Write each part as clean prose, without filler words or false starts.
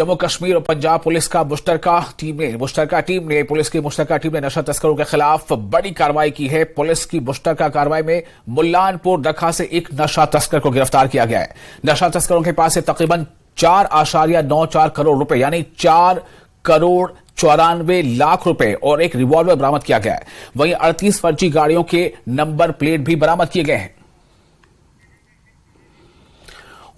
जम्मू कश्मीर और पंजाब पुलिस का मुश्तरका टीम ने पुलिस की मुश्तरका टीम ने नशा तस्करों के खिलाफ बड़ी कार्रवाई की है। पुलिस की मुश्तरका कार्रवाई में मुल्लानपुर दखा से एक नशा तस्कर को गिरफ्तार किया गया है। नशा तस्करों के पास से तकरीबन 4.94 करोड़ रुपए यानी 4,94,00,000 रुपए और एक रिवॉल्वर बरामद किया गया है। वहीं 38 फर्जी गाड़ियों के नंबर प्लेट भी बरामद किए गए हैं।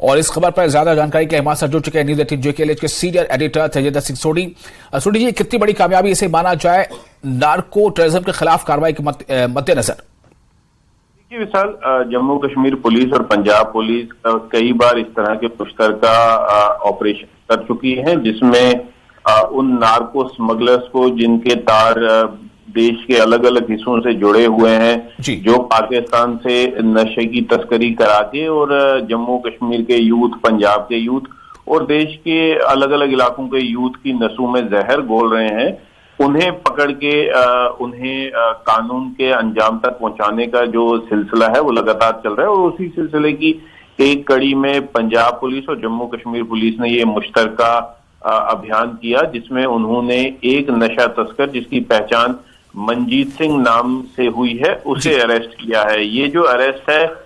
और इस खबर पर ज्यादा जानकारी के हमारे साथ जुड़ चुके हैं न्यूज 18 JKLH के सीनियर एडिटर तेजेंद्र सिंह सोडी। सोडी जी, कितनी बड़ी कामयाबी इसे माना जाए नार्को टेररिज्म के खिलाफ कार्रवाई के मद्देनजर? देखिए विशाल, जम्मू कश्मीर पुलिस और पंजाब पुलिस कई बार इस तरह के मुश्तरका ऑपरेशन कर चुकी है, जिसमें उन नार्को स्मगलर्स को जिनके तार देश के अलग अलग हिस्सों से जुड़े हुए हैं, जो पाकिस्तान से नशे की तस्करी करा के और जम्मू कश्मीर के यूथ, पंजाब के यूथ और देश के अलग अलग इलाकों के यूथ की नसों में जहर घोल रहे हैं, उन्हें पकड़ के उन्हें कानून के अंजाम तक पहुंचाने का जो सिलसिला है वो लगातार चल रहा है। और उसी सिलसिले की एक कड़ी में पंजाब पुलिस और जम्मू कश्मीर पुलिस ने ये मुश्तरका अभियान किया, जिसमें उन्होंने एक नशा तस्कर जिसकी पहचान मनजीत सिंह नाम से हुई है, उसे अरेस्ट किया है। ये जो अरेस्ट है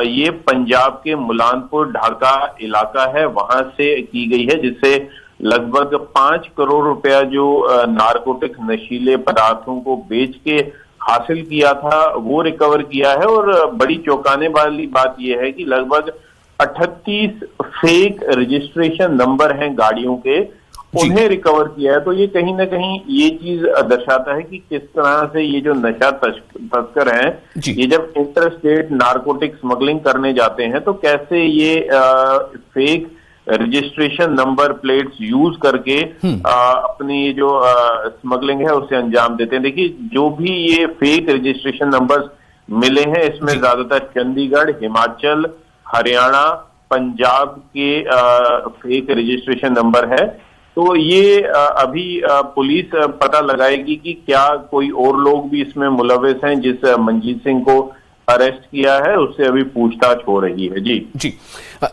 ये पंजाब के मुलानपुर ढाका इलाका है, वहां से की गई है, जिससे लगभग 5 करोड़ रुपया जो नारकोटिक्स नशीले पदार्थों को बेच के हासिल किया था वो रिकवर किया है। और बड़ी चौंकाने वाली बात यह है कि लगभग 38 फेक रजिस्ट्रेशन नंबर हैं गाड़ियों के, उन्हें रिकवर किया है। तो ये कहीं ना कहीं ये चीज दर्शाता है कि किस तरह से ये जो नशा तस्कर हैं, ये जब इंटर स्टेट नारकोटिक स्मगलिंग करने जाते हैं तो कैसे ये fake registration number plates use करके अपनी जो स्मगलिंग है उसे अंजाम देते हैं। देखिए, जो भी ये फेक रजिस्ट्रेशन नंबर्स मिले हैं इसमें ज्यादातर चंडीगढ़, हिमाचल, हरियाणा, पंजाब के फेक रजिस्ट्रेशन नंबर है। तो ये अभी पुलिस पता लगाएगी कि क्या कोई और लोग भी इसमें मुलविस हैं। जिस मनजीत सिंह को अरेस्ट किया है उससे अभी पूछताछ हो रही है। जी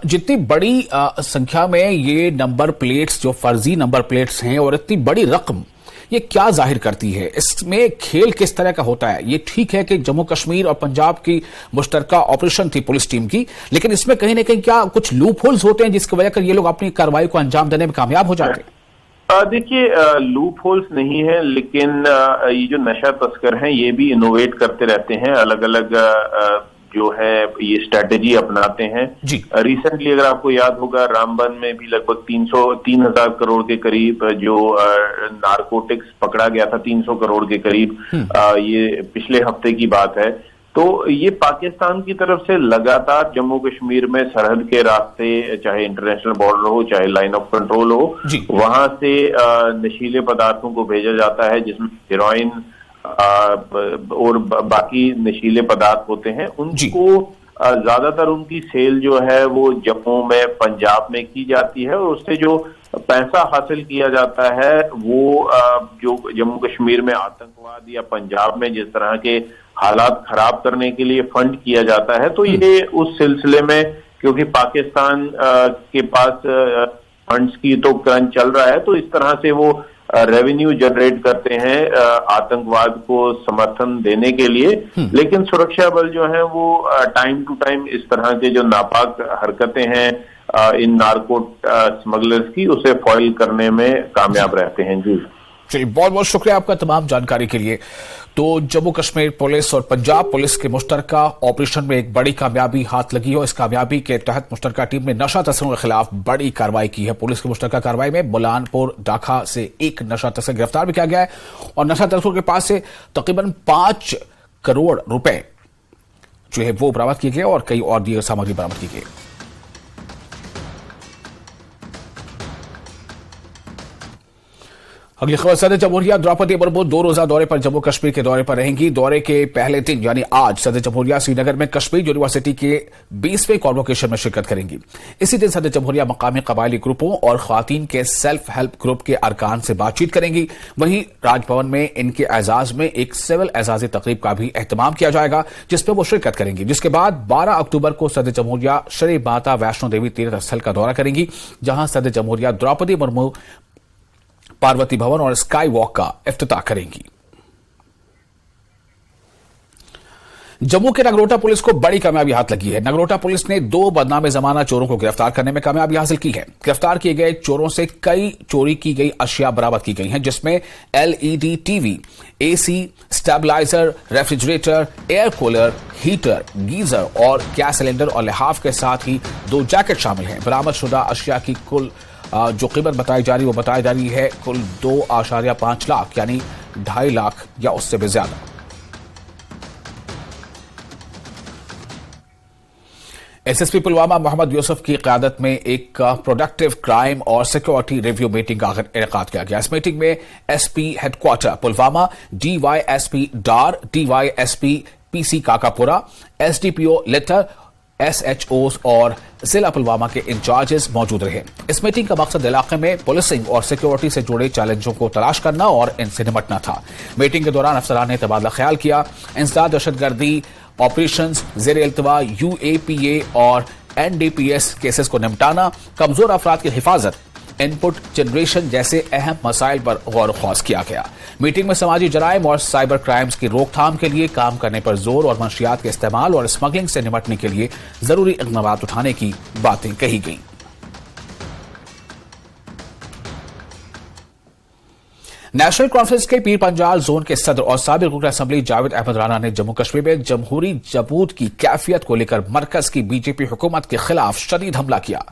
जितनी बड़ी संख्या में ये नंबर प्लेट्स, जो फर्जी नंबर प्लेट्स हैं, और इतनी बड़ी रकम, ये क्या जाहिर करती है? इसमें खेल किस तरह का होता है? ये ठीक है कि जम्मू कश्मीर और पंजाब की मुश्तरका ऑपरेशन थी पुलिस टीम की, लेकिन इसमें कहीं ना कहीं क्या कुछ लूप होल्स होते हैं जिसकी वजह कर ये लोग अपनी कार्रवाई को अंजाम देने में कामयाब हो जाते हैं? देखिए, लूप होल्स नहीं है, लेकिन ये जो नशा तस्कर हैं ये भी इनोवेट करते रहते हैं, अलग अलग जो है ये स्ट्रेटेजी अपनाते हैं। रिसेंटली अगर आपको याद होगा, रामबन में भी लगभग 3,000 करोड़ के करीब जो नारकोटिक्स पकड़ा गया था, 300 करोड़ के करीब, ये पिछले हफ्ते की बात है। तो ये पाकिस्तान की तरफ से लगातार जम्मू कश्मीर में सरहद के रास्ते, चाहे इंटरनेशनल बॉर्डर हो, चाहे लाइन ऑफ कंट्रोल हो, वहां से नशीले पदार्थों को भेजा जाता है, जिसमें हेरोइन और बाकी नशीले पदार्थ होते हैं। उनको ज्यादातर उनकी सेल जो है वो जम्मू में, पंजाब में की जाती है, और उससे जो पैसा हासिल किया जाता है वो जो जम्मू कश्मीर में आतंकवाद या पंजाब में जिस तरह के हालात खराब करने के लिए फंड किया जाता है, तो ये उस सिलसिले में, क्योंकि पाकिस्तान के पास फंड्स की तो क्रंच चल रहा है, तो इस तरह से वो रेवेन्यू जनरेट करते हैं आतंकवाद को समर्थन देने के लिए। लेकिन सुरक्षा बल जो है वो टाइम टू टाइम इस तरह के जो नापाक हरकतें हैं इन नार्को स्मगलर्स की, उसे फॉइल करने में कामयाब रहते हैं। जी चलिए, बहुत बहुत शुक्रिया आपका तमाम जानकारी के लिए। तो जम्मू कश्मीर पुलिस और पंजाब पुलिस के मुश्तरका ऑपरेशन में एक बड़ी कामयाबी हाथ लगी है। इस कामयाबी के तहत मुश्तरका टीम ने नशा तस्करों के खिलाफ बड़ी कार्रवाई की है। पुलिस की मुश्तरका कार्रवाई में मुलानपुर ढाका से एक नशा तस्कर गिरफ्तार भी किया गया है और नशा तस्करों के पास से तकरीबन 5 करोड़ रुपए जो है वो बरामद किए गए और कई और दीगर सामग्री बरामद की गई। अगली खबर, सदर जमहूरिया द्रौपदी मुर्मू 2 रोजा दौरे पर जम्मू कश्मीर के दौरे पर रहेंगी। दौरे के पहले दिन यानी आज सदर जमहूरिया श्रीनगर में कश्मीर यूनिवर्सिटी के 20वें कॉन्वोकेशन में शिरकत करेंगी। इसी दिन सदर जमहूरिया मकामी कबायली ग्रुपों और खवातीन के सेल्फ हेल्प ग्रुप के अरकान से बातचीत करेंगी। वहीं राजभवन में इनके एजाज में एक सिविल एजाजी तकरीब का भी एहतमाम किया जाएगा, जिसमें वो शिरकत करेंगी। जिसके बाद 12 अक्टूबर को सदर जमहूरिया श्री माता वैष्णो देवी तीर्थ स्थल का दौरा करेंगी, जहां सदर जमहूरिया द्रौपदी मुर्मू पार्वती भवन और स्काई वॉक का इफ्तिताह करेंगी। जम्मू के नगरोटा पुलिस को बड़ी कामयाबी हाथ लगी है। नगरोटा पुलिस ने 2 बदनाम जमाना चोरों को गिरफ्तार करने में कामयाबी हासिल की है। गिरफ्तार किए गए चोरों से कई चोरी की गई अशिया बरामद की गई हैं, जिसमें LED TV, AC, stabiliser, refrigerator, air cooler, heater, geyser और गैस सिलेंडर और लिहाफ के साथ ही 2 जैकेट शामिल हैं। बरामद शुदा अशिया की कुल जो कीमत बताई जा रही है कुल 2.5 लाख यानी 2.5 लाख या उससे भी ज्यादा। एसएसपी पुलवामा मोहम्मद यूसुफ की क़यादत में एक प्रोडक्टिव क्राइम और सिक्योरिटी रिव्यू मीटिंग का इनेकाद किया गया। इस मीटिंग में SP headquarter Pulwama, DYSP Dar, DYSP PC Kakapura, SDPO Litter, SHOs और जिला पुलवामा के इंचार्जेस मौजूद रहे। इस मीटिंग का मकसद इलाके में पुलिसिंग और सिक्योरिटी से जुड़े चैलेंजों को तलाश करना और इनसे निपटना था। मीटिंग के दौरान अफसरान ने तबादला ख्याल किया, इंसदाद दहशतगर्दी ऑपरेशंस, जेर इल्तवा यूएपीए और एनडीपीएस केसेस को निपटाना, कमजोर अफराद की हिफाजत, इनपुट जनरेशन जैसे अहम मसाइल पर गौर खौज किया गया। मीटिंग में समाजी जराइम और साइबर क्राइम्स की रोकथाम के लिए काम करने पर जोर और मंशियात के इस्तेमाल और स्मगलिंग से निपटने के लिए जरूरी इक़दाम उठाने की बातें कही गईं। नेशनल कॉन्फ्रेंस के पीर पंजाल जोन के सदर और साबिक रुकन असेंबली जावेद अहमद राना ने जम्मू कश्मीर में जमहूरी जबूत की कैफियत को लेकर मरकज की बीजेपी हुकूमत के खिलाफ शदीद हमला किया।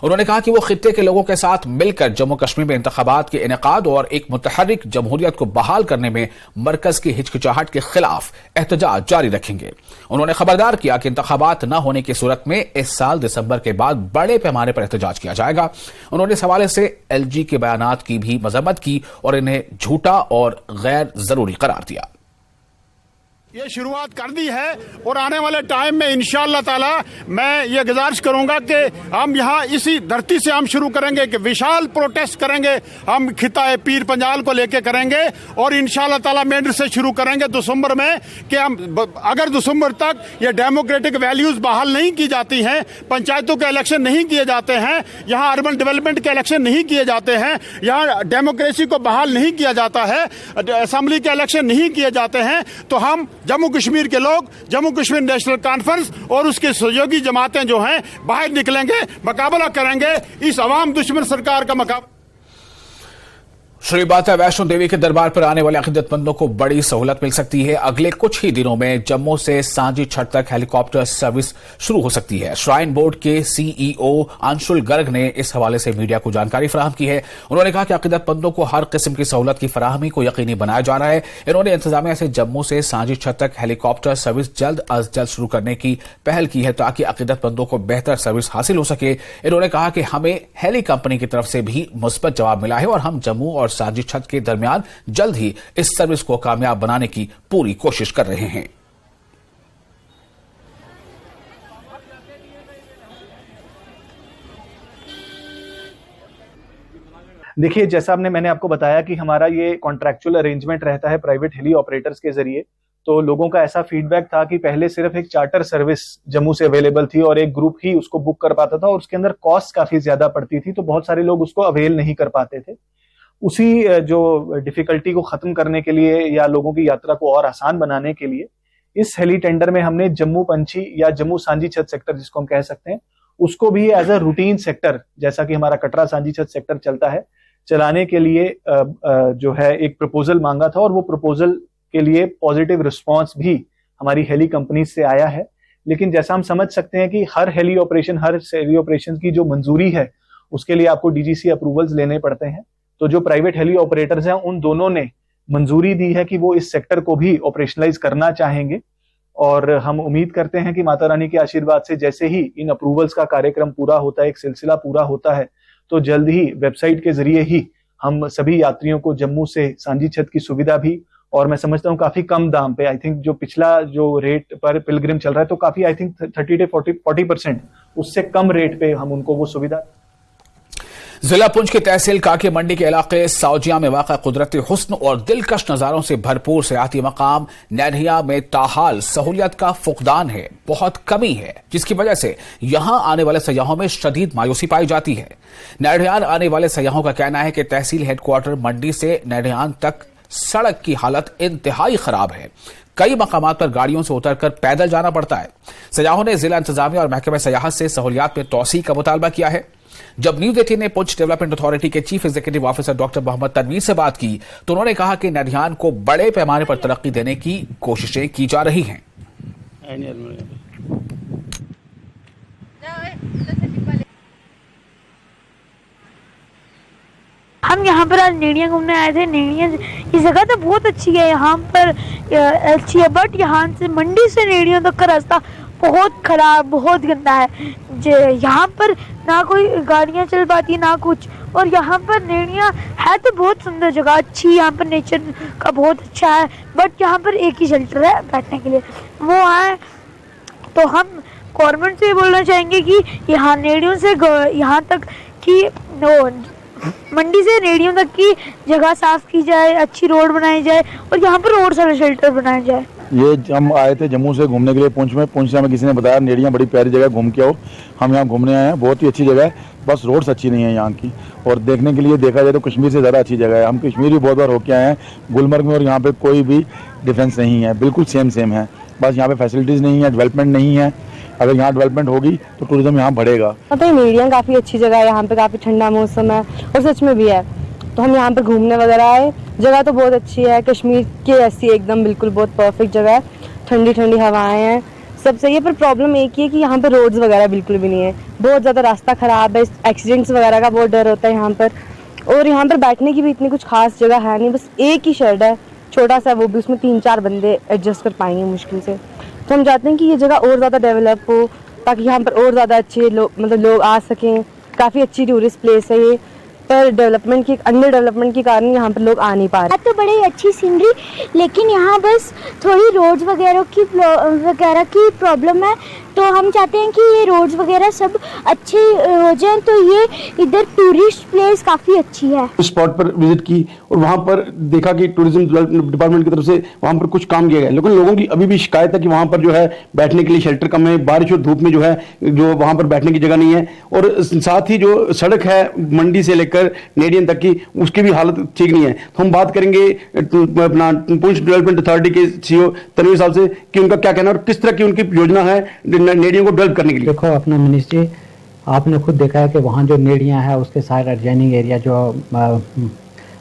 उन्होंने कहा कि वो खित्ते के लोगों के साथ मिलकर जम्मू कश्मीर में इंतखाबात के इनेकाद और एक मुतहर्रिक जमहूरियत को बहाल करने में मरकज की हिचकिचाहट के खिलाफ एहतजाज जारी रखेंगे। उन्होंने खबरदार किया कि इंतखाबात न होने की सूरत में इस साल दिसंबर के बाद बड़े पैमाने पर एहतजाज किया जाएगा। उन्होंने इस हवाले से एलजी के बयानात की भी मजम्मत की और इन्हें झूठा और गैर जरूरी करार दिया। ये शुरुआत कर दी है और आने वाले टाइम में इंशाअल्लाह ताला मैं ये गुजारिश करूंगा कि हम यहाँ इसी धरती से हम शुरू करेंगे कि विशाल प्रोटेस्ट करेंगे, हम खिता पीर पंजाल को लेके करेंगे और इंशाअल्लाह ताला मेंढर से शुरू करेंगे दिसंबर में कि हम अगर दिसंबर तक ये डेमोक्रेटिक वैल्यूज बहाल नहीं की जाती हैं, पंचायतों के इलेक्शन नहीं किए जाते हैं, यहाँ अर्बन डेवलपमेंट के इलेक्शन नहीं किए जाते हैं, यहाँ डेमोक्रेसी को बहाल नहीं किया जाता है, असेंबली के इलेक्शन नहीं किए जाते हैं, तो हम जम्मू कश्मीर के लोग जम्मू कश्मीर नेशनल कॉन्फ्रेंस और उसके सहयोगी जमातें जो हैं बाहर निकलेंगे, मुकाबला करेंगे इस अवाम दुश्मन सरकार का मुकाबला। श्री माता वैष्णो देवी के दरबार पर आने वाले अकीदतमंदों को बड़ी सहूलत मिल सकती है। अगले कुछ ही दिनों में जम्मू से सांजी छठ तक हेलीकॉप्टर सर्विस शुरू हो सकती है। श्राइन बोर्ड के सीईओ अंशुल गर्ग ने इस हवाले से मीडिया को जानकारी फराहम की है। उन्होंने कहा कि अकीदतमंदों को हर किस्म की सहूलत की फराहमी को यकीनी बनाया जा रहा है। इन्होंने इंतजामिया से जम्मू से सांजी छठ तक हेलीकॉप्टर सर्विस जल्द अज जल्द शुरू करने की पहल की है, ताकि अकीदतमंदों को बेहतर सर्विस हासिल हो सके। इन्होंने कहा कि हमें हेली कंपनी की तरफ से भी मुस्बत जवाब मिला है और हम जम्मू और सांजी छठ के दरमियान जल्द ही इस सर्विस को कामयाब बनाने की पूरी कोशिश कर रहे हैं। देखिए, जैसा मैंने आपको बताया कि हमारा ये कॉन्ट्रैक्चुअल अरेंजमेंट रहता है प्राइवेट हेली ऑपरेटर्स के जरिए। तो लोगों का ऐसा फीडबैक था कि पहले सिर्फ एक चार्टर सर्विस जम्मू से अवेलेबल थी और एक ग्रुप ही उसको बुक कर पाता था और उसके अंदर कॉस्ट काफी ज्यादा पड़ती थी, तो बहुत सारे लोग उसको अवेल नहीं कर पाते थे। उसी जो डिफिकल्टी को खत्म करने के लिए या लोगों की यात्रा को और आसान बनाने के लिए इस हेली टेंडर में हमने जम्मू पंछी या जम्मू सांजी छत सेक्टर जिसको हम कह सकते हैं, उसको भी एज अ रूटीन सेक्टर, जैसा कि हमारा कटरा सांजी छत सेक्टर चलता है, चलाने के लिए जो है एक प्रपोजल मांगा था और वो प्रपोजल के लिए पॉजिटिव रिस्पांस भी हमारी हेली कंपनी से आया है। लेकिन जैसा हम समझ सकते हैं कि हर हेली ऑपरेशन की जो मंजूरी है उसके लिए आपको डीजीसी अप्रूवल्स लेने पड़ते हैं। तो जो प्राइवेट हेली ऑपरेटर्स हैं उन दोनों ने मंजूरी दी है कि वो इस सेक्टर को भी ऑपरेशनलाइज करना चाहेंगे और हम उम्मीद करते हैं कि माता रानी के आशीर्वाद से जैसे ही इन अप्रूवल्स का कार्यक्रम पूरा होता है, एक सिलसिला पूरा होता है, तो जल्द ही वेबसाइट के जरिए ही हम सभी यात्रियों को जम्मू से सांझी छत की सुविधा भी, और मैं समझता हूँ काफी कम दाम पे, आई थिंक जो पिछला जो रेट पर पिलग्रिम चल रहा है तो काफी आई थिंक 30 से 40% उससे कम रेट पे हम उनको वो सुविधा। जिला पुंछ की तहसील काकी मंडी के इलाके साउजिया में वाक़ा कुदरती हुस्न और दिलकश नजारों से भरपूर सियाहती मकाम नैनिया में ताहाल सहूलियत का फुकदान है, बहुत कमी है, जिसकी वजह से यहां आने वाले सयाहों में शदीद मायूसी पाई जाती है। नैनियाल आने वाले सयाहों का कहना है कि तहसील हेडक्वार्टर मंडी से नैनियाल तक सड़क की हालत इंतहाई खराब है। कई मकामात पर गाड़ियों से उतरकर पैदल जाना पड़ता है। सयाहों ने जिला इंतजामिया और महकमे सयाहत से सहूलियात में तौसीह का मुतालबा किया है। जब न्यूज 18 ने पुंछ डेवलपमेंट अथॉरिटी के chief executive officer doctor Mohammad Tanveer से बात की तो उन्होंने कहा कि नैनियाल को बड़े पैमाने पर तरक्की देने की कोशिशें की जा रही हैं। हम यहाँ पर आज नेड़िया घूमने आए थे। नेड़िया की जगह तो बहुत अच्छी है, यहाँ पर अच्छी है, बट यहाँ से मंडी से नेड़ियों तक का रास्ता बहुत खराब, बहुत गंदा है। यहाँ पर ना कोई गाड़ियाँ चल पाती ना कुछ, और यहाँ पर नेड़िया है तो बहुत सुंदर जगह, अच्छी, यहाँ पर नेचर का बहुत अच्छा है, बट यहाँ पर एक ही शेल्टर है बैठने के लिए, वो है। तो हम गवर्नमेंट से बोलना चाहेंगे कि यहाँ नेड़ियों से यहाँ तक की मंडी से रेडियो तक की जगह साफ की जाए, अच्छी रोड बनाई जाए और यहाँ पर और सारे शेल्टर बनाए जाए। ये हम आए थे जम्मू से घूमने के लिए पुंछ में। पुंछ से हमें किसी ने बताया नेड़िया बड़ी प्यारी जगह, घूम के आओ। हम यहाँ घूमने आए हैं, बहुत ही अच्छी जगह है, बस रोड्स अच्छी नहीं है यहाँ की। और देखने के लिए देखा जाए तो कश्मीर से ज़्यादा अच्छी जगह है। हम कश्मीर भी बहुत बार होके आए हैं, गुलमर्ग में, और यहाँ पे कोई भी डिफरेंस नहीं है, बिल्कुल सेम है। बस यहाँ पे फैसिलिटीज़ नहीं है, डेवलपमेंट नहीं है। अगर यहाँ डेवलपमेंट होगी तो टूरिज्म यहाँ बढ़ेगा। तो नेड़िया काफ़ी अच्छी जगह है, यहाँ पे काफ़ी ठंडा मौसम है और सच में भी है। तो हम यहाँ पर घूमने वगैरह आए, जगह तो बहुत अच्छी है, कश्मीर की ऐसी एकदम बिल्कुल बहुत परफेक्ट जगह है, ठंडी ठंडी हवाएं हैं, सब सही है। पर प्रॉब्लम एक ही है कि यहाँ पर रोड्स वगैरह बिल्कुल भी नहीं है, बहुत ज़्यादा रास्ता ख़राब है, एक्सीडेंट्स वगैरह का बहुत डर होता है यहाँ पर। और यहाँ पर बैठने की भी इतनी कुछ खास जगह है नहीं, बस एक ही शेड है छोटा सा, वो भी उसमें 3-4 बंदे एडजस्ट कर पाएंगे मुश्किल से। तो हम चाहते हैं कि ये जगह और ज़्यादा डेवलप हो, ताकि यहाँ पर और ज़्यादा अच्छे लोग आ सकें। काफ़ी अच्छी टूरिस्ट प्लेस है ये, पर डेवलपमेंट की अंडर डेवलपमेंट के कारण यहाँ पर लोग आ नहीं पा रहे। तो बड़ी अच्छी सीनरी, लेकिन यहाँ बस थोड़ी रोड्स वगैरह की प्रॉब्लम है। तो हम चाहते हैं कि ये रोड्स वगैरह सब अच्छे हो जाएं, तो ये इधर टूरिस्ट प्लेस काफ़ी अच्छी है। स्पॉट पर विजिट की और वहाँ पर देखा कि टूरिज्म डिपार्टमेंट की तरफ से वहाँ पर कुछ काम किया गया, लेकिन लोगों की अभी भी शिकायत है कि वहाँ पर जो है बैठने के लिए शेल्टर कम है, बारिश और धूप में जो है जो वहाँ पर बैठने की जगह नहीं है। और साथ ही जो सड़क है मंडी से लेकर नेड़ियन तक की, उसकी भी हालत ठीक नहीं है। तो हम बात करेंगे अपना पुंछ डेवलपमेंट अथॉरिटी के सीईओ तनवीर साहब से कि उनका क्या कहना है और किस तरह की उनकी योजना है नेड़ियों को डेवलप करने के लिए। देखो अपना मिनिस्ट्री, आपने खुद देखा है कि वहाँ जो नेड़ियाँ है उसके साइड एडजॉइनिंग एरिया जो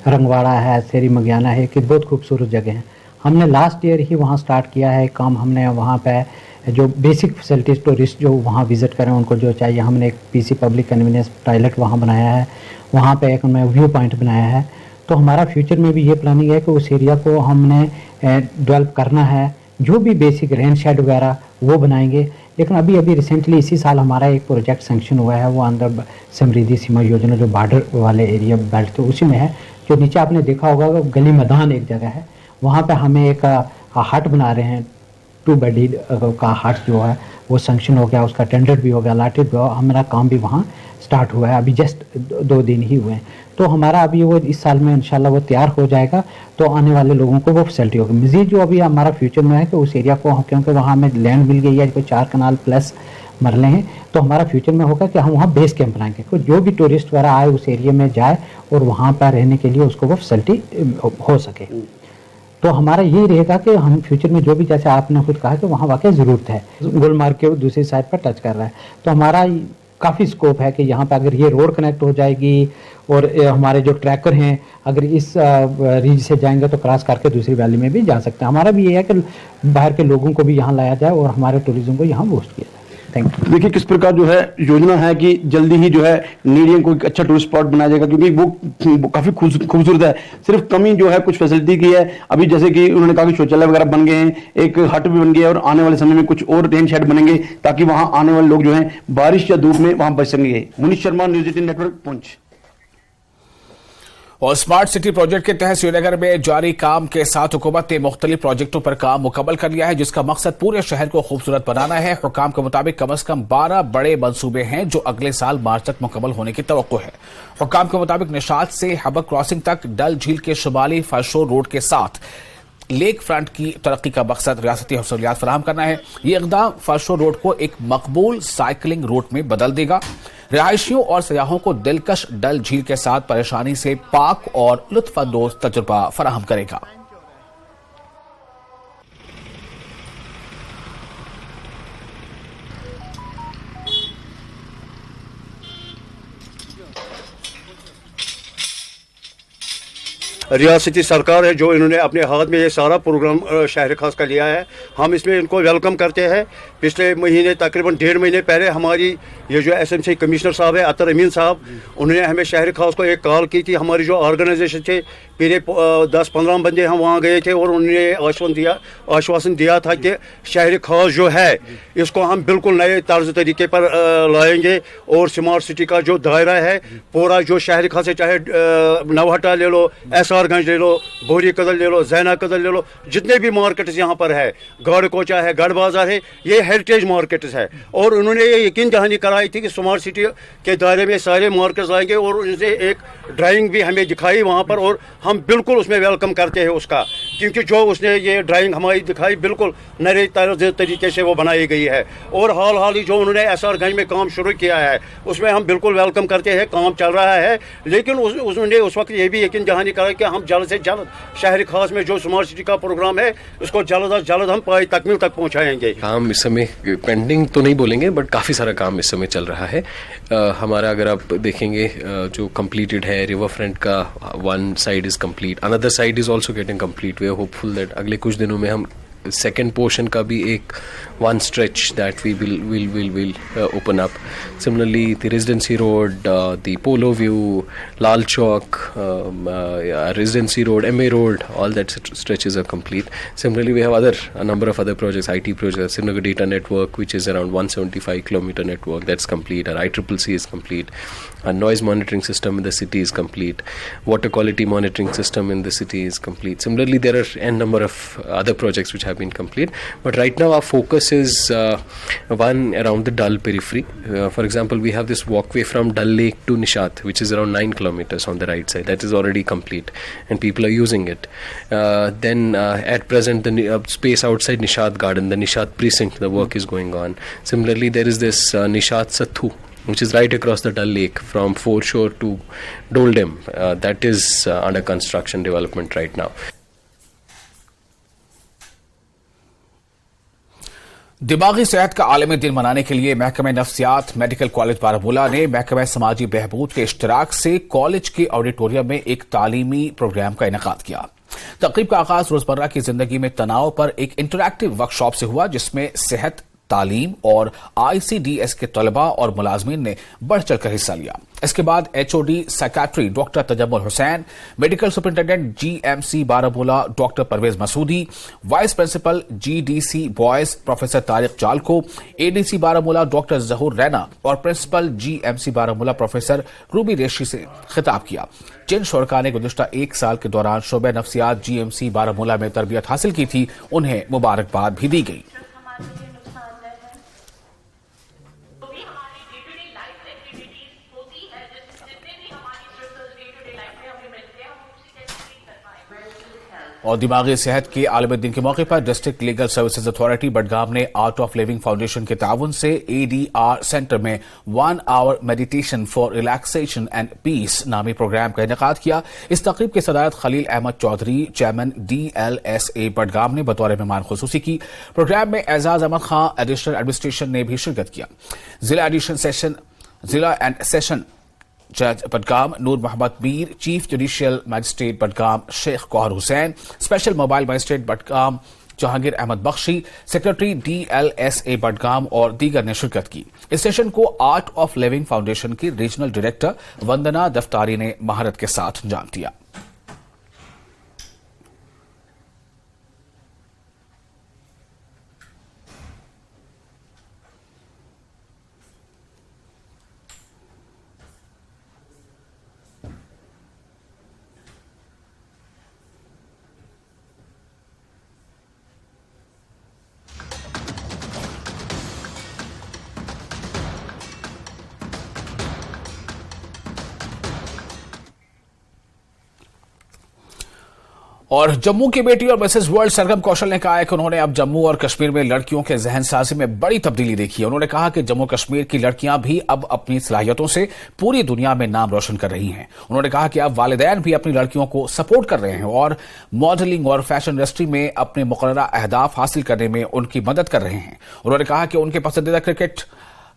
रंगवाड़ा है, सेरी मगियाना है, कि बहुत खूबसूरत जगह है। हमने लास्ट ईयर ही वहाँ स्टार्ट किया है काम। हमने वहाँ पे जो बेसिक फैसिलिटीज़ टूरिस्ट जो वहाँ विजिट करें उनको जो चाहिए, हमने एक पीसी पब्लिक कन्वीनियंस टॉयलेट वहाँ बनाया है, वहाँ पे एक हमने व्यू पॉइंट बनाया है। तो हमारा फ्यूचर में भी ये प्लानिंग है कि उस एरिया को हमने डेवलप करना है। जो भी बेसिक रेन शेड वगैरह वो बनाएंगे। लेकिन अभी रिसेंटली इसी साल हमारा एक प्रोजेक्ट सैंक्शन हुआ है, वो आंध्र समृद्धि सीमा योजना जो बॉर्डर वाले एरिया बेल्ट तो उसी में है। जो नीचे आपने देखा होगा गली मैदान एक जगह है, वहाँ पे हमें एक हट बना रहे हैं, 2 बेडेड का हट जो है वो सैंक्शन हो गया, उसका टेंडर भी हो गया, अलॉटेड भी हो, हमारा काम भी वहाँ स्टार्ट हुआ है। अभी जस्ट 2 दिन ही हुए हैं। तो हमारा अभी वो इस साल में इंशाल्लाह वो तैयार हो जाएगा, तो आने वाले लोगों को वो फैसिलिटी होगी। मज़ीद जो अभी हमारा फ्यूचर में है कि उस एरिया को, क्योंकि वहाँ हमें लैंड मिल गई है, कोई 4 कनाल प्लस मरले हैं, तो हमारा फ्यूचर में होगा कि हम वहाँ बेस कैंप बनाएंगे। तो जो भी टूरिस्ट वगैरह आए उस एरिया में जाए और वहाँ पर रहने के लिए उसको वो फैसिलिटी हो सके। तो हमारा यही रहेगा कि हम फ्यूचर में जो भी, जैसे आपने खुद कहा कि वहाँ वाकई ज़रूरत है, गुलमर्ग के दूसरी साइड पर टच कर रहा है, तो हमारा काफ़ी स्कोप है कि यहाँ पे अगर ये रोड कनेक्ट हो जाएगी और हमारे जो ट्रैकर हैं अगर इस रीज से जाएंगे तो क्रॉस करके दूसरी वैली में भी जा सकते हैं। हमारा भी ये है कि बाहर के लोगों को भी यहाँ लाया जाए और हमारे टूरिज्म को यहाँ बूस्ट किया जाए। Thank you. देखिए किस प्रकार जो है योजना है कि जल्दी ही जो है नेड़िया को एक अच्छा टूरिस्ट स्पॉट बनाया जाएगा, क्योंकि वो काफी खूबसूरत है। सिर्फ कमी जो है कुछ फैसिलिटी की है। अभी जैसे कि उन्होंने कहा कि शौचालय वगैरह बन गए हैं, एक हट भी बन गया है और आने वाले समय में कुछ और रेन शेड बनेंगे ताकि वहां आने वाले लोग जो है बारिश या धूप में वहां बच सकेंगे। Munish Sharma, news 18 network, Poonch. और स्मार्ट सिटी प्रोजेक्ट के तहत श्रीनगर में जारी काम के साथ हुकूमत ने मुख्तलिफ प्रोजेक्टों पर काम मुकम्मल कर लिया है, जिसका मकसद पूरे शहर को खूबसूरत बनाना है। हुकाम के मुताबिक कम से कम 12 बड़े मंसूबे हैं जो अगले साल मार्च तक मुकम्मल होने की तवक्को है। हुकाम के मुताबिक निशात से हबर क्रॉसिंग तक डल झील के शुमाली फर्शोर रोड के साथ लेक फ्रंट की तरक्की का मकसद रियासती सहूलियात फराहम करना है। ये इक़दाम फर्शोर रोड को एक मकबूल साइकिलिंग रूट में बदल देगा। रिहायशियों और सयाहों को दिलकश डल झील के साथ परेशानी से पाक और लुत्फअंदोज तजुर्बा फराहम करेगा। रियासती सरकार है जो इन्होंने अपने हाथ में ये सारा प्रोग्राम शहर खास का लिया है, हम इसमें इनको वेलकम करते हैं। पिछले महीने तकरीबन 1.5 महीने पहले हमारी ये जो एसएमसी कमिश्नर साहब है अतर अमीन साहब, उन्होंने हमें शहर खास को एक कॉल की थी। हमारी जो ऑर्गेनाइजेशन थे पूरे 10-15 बंदे हम वहाँ गए थे और उन्होंने आश्वासन दिया था कि शहर खास जो है इसको हम बिल्कुल नए तर्ज तरीके पर लाएंगे और स्मार्ट सिटी का जो दायरा है पूरा जो शहर खास है, चाहे नवहटा ले लो, SR गंज ले लो, बोरी कदल ले लो, जैना कदल ले लो, जितने भी मार्केट्स यहाँ पर है, गढ़ कोचा है, गढ़ बाजार है, ये हेरिटेज मार्केट्स है। और उन्होंने ये यकीन दहानी कराई थी कि स्मार्ट सिटी के दायरे में सारे मार्केट्स लाएंगे और उनसे एक ड्राइंग भी हमें दिखाई वहाँ पर, और हम बिल्कुल उसमें वेलकम करते हैं उसका, क्योंकि जो उसने ये ड्राइंग हमारी दिखाई बिल्कुल नए तरीके से वो बनाई गई है। और हाल ही जो उन्होंने SR गंज में काम शुरू किया है उसमें हम बिल्कुल वेलकम करते हैं, काम चल रहा है। लेकिन उन्होंने उस वक्त ये भी यकीन दहानी कराई कि हम जल्द से जल्द शहर खास में जो स्मार्ट सिटी का प्रोग्राम है उसको जल्द अज जल्द हम पाई तकमील तक पहुँचाएंगे। काम इस समय पेंडिंग तो नहीं बोलेंगे, बट काफ़ी सारा काम इस समय चल रहा है। हमारा अगर आप देखेंगे जो कंप्लीटेड है, रिवर फ्रंट का one side is complete, another side is also getting complete. We are hopeful that अगले कुछ दिनों में हम second portion का भी एक one stretch that we will open up. Similarly, the Residency Road, the Polo View, Lal Chowk, Residency Road, MA Road, all that stretches are complete. Similarly, we have a number of other projects, IT projects, Srinagar Data Network, which is around 175 kilometer network, that's complete. Our ICCC is complete. Our noise monitoring system in the city is complete. Water quality monitoring system in the city is complete. Similarly, there are n number of other projects which have been complete. But right now our focus is one around the Dal periphery. For example, we have this walkway from Dal Lake to Nishat, which is around 9 kilometers on the right side. That is already complete and people are using it. Then at present the space outside Nishat Garden, the Nishat precinct, the work is going on. Similarly, there is this Nishat Sathu, which is right across the Dal Lake from Foreshore to Doldem. That is under construction development right now. दिमागी सेहत का आलमी दिन मनाने के लिए महकमा नफ्सियात medical college Baramulla ने महकमा समाजी बहबूद के इश्तराक से कॉलेज के ऑडिटोरियम में एक तालीमी प्रोग्राम का इनेकाद किया। तकरीब का आगाज रोजमर्रा की जिंदगी में तनाव पर एक इंटरैक्टिव वर्कशॉप से हुआ, जिसमें सेहत, तालीम और ICDS के तलबा और मुलाजमीन ने बढ़ चढ़कर हिस्सा लिया। इसके बाद HOD secretary doctor Tajamul Hussain, medical superintendent GMC Baramulla doctor Parvez Masoodi, vice principal GDC boys professor Tariq Jalko, ADC Baramulla doctor Zahoor Raina और principal GMC Baramulla professor Ruby Reshi से खिताब किया। जिन शुरका ने गुज़िश्ता 1 साल के दौरान शोबे नफ्सियात GMC बारामूला में तरबियत हासिल की थी, उन्हें मुबारकबाद भी दी गई। और दिमागी सेहत के आलमी दिन के मौके पर district legal services authority Budgam ने आर्ट ऑफ लिविंग फाउंडेशन के ताउन से ADR सेंटर में 1 hour meditation for relaxation and peace नामी प्रोग्राम का इनेकाद किया। इस तकरीब की सदारत खलील अहमद चौधरी, चेयरमैन DLSA बडगाम ने बतौर मेहमान खुसूसी की। प्रोग्राम में एजाज अहमद खां एडिशनल एडमिनिस्ट्रेशन ने भी शिरकत किया। जिला एंड सेशन जज Budgam Noor Mohammad Mir, chief judicial magistrate Budgam Sheikh Gowhar Hussain, special mobile magistrate Budgam Jahangir Ahmad Bakshi, secretary DLSA Budgam और दीगर ने शिरकत की। इस सेशन को आर्ट ऑफ लिविंग फाउंडेशन की रीजनल डायरेक्टर वंदना दफ्तारी ने महारत के साथ अंजाम दिया। और जम्मू की बेटी और मिसेस वर्ल्ड सरगम कौशल ने कहा है कि उन्होंने अब जम्मू और कश्मीर में लड़कियों के जहनसाजी में बड़ी तब्दीली देखी है। उन्होंने कहा कि जम्मू कश्मीर की लड़कियां भी अब अपनी सलाहियतों से पूरी दुनिया में नाम रोशन कर रही हैं। उन्होंने कहा कि अब वालिदैन भी अपनी लड़कियों को सपोर्ट कर रहे हैं और मॉडलिंग और फैशन इंडस्ट्री में अपने मुकर्ररा अहदाफ हासिल करने में उनकी मदद कर रहे हैं। उन्होंने कहा कि उनके पसंदीदा क्रिकेट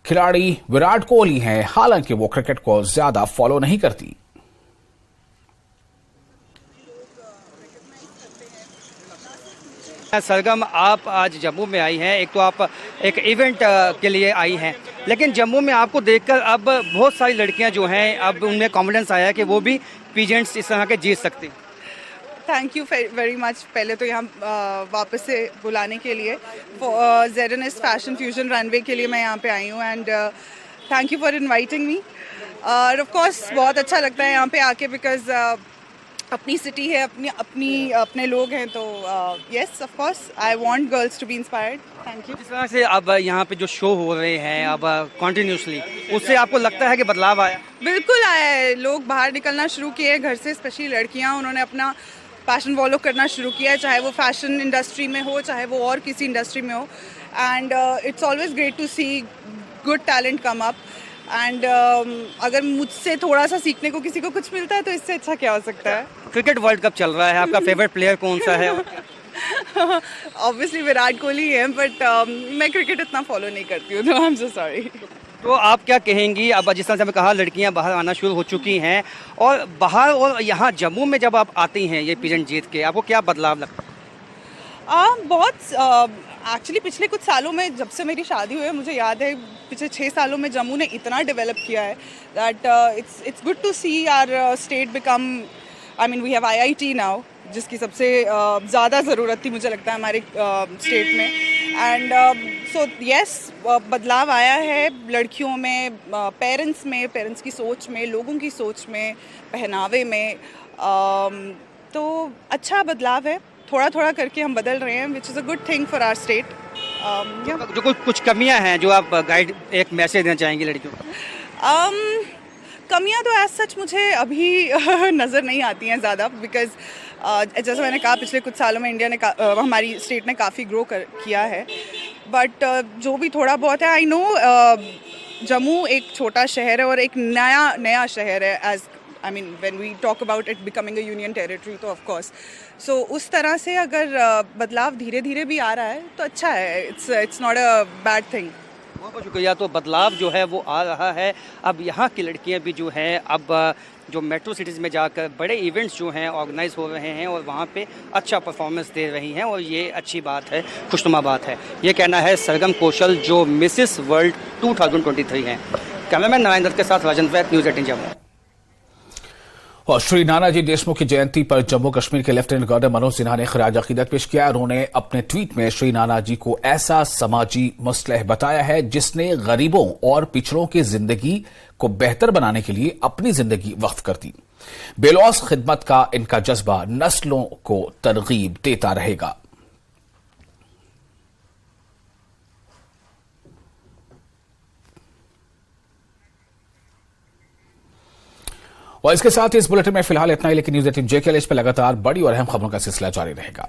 खिलाड़ी विराट कोहली हैं, हालांकि वो क्रिकेट को ज्यादा फॉलो नहीं करती। सरगम, आप आज जम्मू में आई हैं। एक तो आप एक इवेंट के लिए आई हैं, लेकिन जम्मू में आपको देखकर अब बहुत सारी लड़कियां जो हैं अब उनमें कॉन्फिडेंस आया कि वो भी पीजेंट्स इस तरह के जीत सकती हैं। Thank you very much. पहले तो यहाँ वापस से बुलाने के लिए ZNS फैशन फ्यूजन रनवे के लिए मैं यहाँ पे आई हूँ and thank you for inviting me. और ऑफ कोर्स बहुत अच्छा लगता है यहाँ पे आके बिकॉज अपनी सिटी है, अपने लोग हैं, तो yes of course I want girls to be inspired. Thank you. जिस तरह से अब यहाँ पे जो शो हो रहे हैं अब कॉन्टिन्यूसली, उससे आपको लगता है कि बदलाव आया? बिल्कुल आया है। लोग बाहर निकलना शुरू किए घर से, स्पेशली लड़कियाँ। उन्होंने अपना पैशन फॉलो करना शुरू किया है, चाहे वो फैशन इंडस्ट्री में हो, चाहे वो और किसी इंडस्ट्री में हो। And it's always great to see good talent come up. And अगर मुझसे थोड़ा सा सीखने को किसी को कुछ मिलता है तो इससे अच्छा क्या हो सकता है। क्रिकेट वर्ल्ड कप चल रहा है, आपका फेवरेट प्लेयर कौन सा है? ऑब्वियसली विराट कोहली है, बट मैं क्रिकेट इतना फॉलो नहीं करती हूँ, तो आई एम सो सॉरी। तो आप क्या कहेंगी? अब जिस तरह से हमें कहा लड़कियां बाहर आना शुरू हो चुकी हैं, और बाहर और यहाँ जम्मू में जब आप आती हैं ये पीजेंट जीत के, आपको क्या बदलाव लगता है? बहुत एक्चुअली पिछले कुछ सालों में, जब से मेरी शादी हुई है, मुझे याद है पिछले 6 सालों में जम्मू ने इतना डेवलप किया है that it's good to see our state become, I mean we have IIT now, जिसकी सबसे ज़्यादा ज़रूरत थी मुझे लगता है हमारे स्टेट में। एंड सो यस, बदलाव आया है लड़कियों में, पेरेंट्स की सोच में, लोगों की सोच में, पहनावे में। तो अच्छा बदलाव है, थोड़ा थोड़ा करके हम बदल रहे हैं, which is a good thing for our state. जो कुछ कमियां हैं जो आप गाइड एक मैसेज देना चाहेंगी लड़कियों को? कमियां तो एज सच मुझे अभी नज़र नहीं आती हैं ज़्यादा, बिकॉज जैसा मैंने कहा पिछले कुछ सालों में इंडिया ने हमारी स्टेट ने काफ़ी ग्रो किया है। बट जो भी थोड़ा बहुत है, आई नो जम्मू एक छोटा शहर है और एक नया शहर है, as I mean when we talk about it becoming a union territory, तो ऑफ कोर्स सो उस तरह से अगर बदलाव धीरे धीरे भी आ रहा है तो अच्छा है। It's not a bad thing. बहुत बहुत शुक्रिया। तो बदलाव जो है वो आ रहा है। अब यहाँ की लड़कियाँ भी जो हैं अब जो मेट्रो सिटीज़ में जाकर बड़े इवेंट्स जो हैं ऑर्गेनाइज हो रहे हैं और वहाँ पे अच्छा परफॉर्मेंस दे रही हैं, और ये अच्छी बात है, खुशनुमा बात है। ये कहना है सरगम कौशल जो मिसेस वर्ल्ड 2023 हैं। कैमरामैन नारायण दत्त के साथ राजन वैद, न्यूज़ 18 जम्मू। और श्री नानाजी देशमुख की जयंती पर जम्मू कश्मीर के लेफ्टिनेंट गवर्नर मनोज सिन्हा ने खराज अकीदत पेश किया। उन्होंने अपने ट्वीट में श्री नानाजी को ऐसा समाजी मुस्लिह बताया है जिसने गरीबों और पिछड़ों की जिंदगी को बेहतर बनाने के लिए अपनी जिंदगी वक्फ कर दी। बेलौस खिदमत का इनका जज्बा नस्लों को तरगीब देता रहेगा। और इसके साथ ही इस बुलेटिन में फिलहाल इतना ही, लेकिन न्यूज़ 18 JKLH पर लगातार बड़ी और अहम खबरों का सिलसिला जारी रहेगा।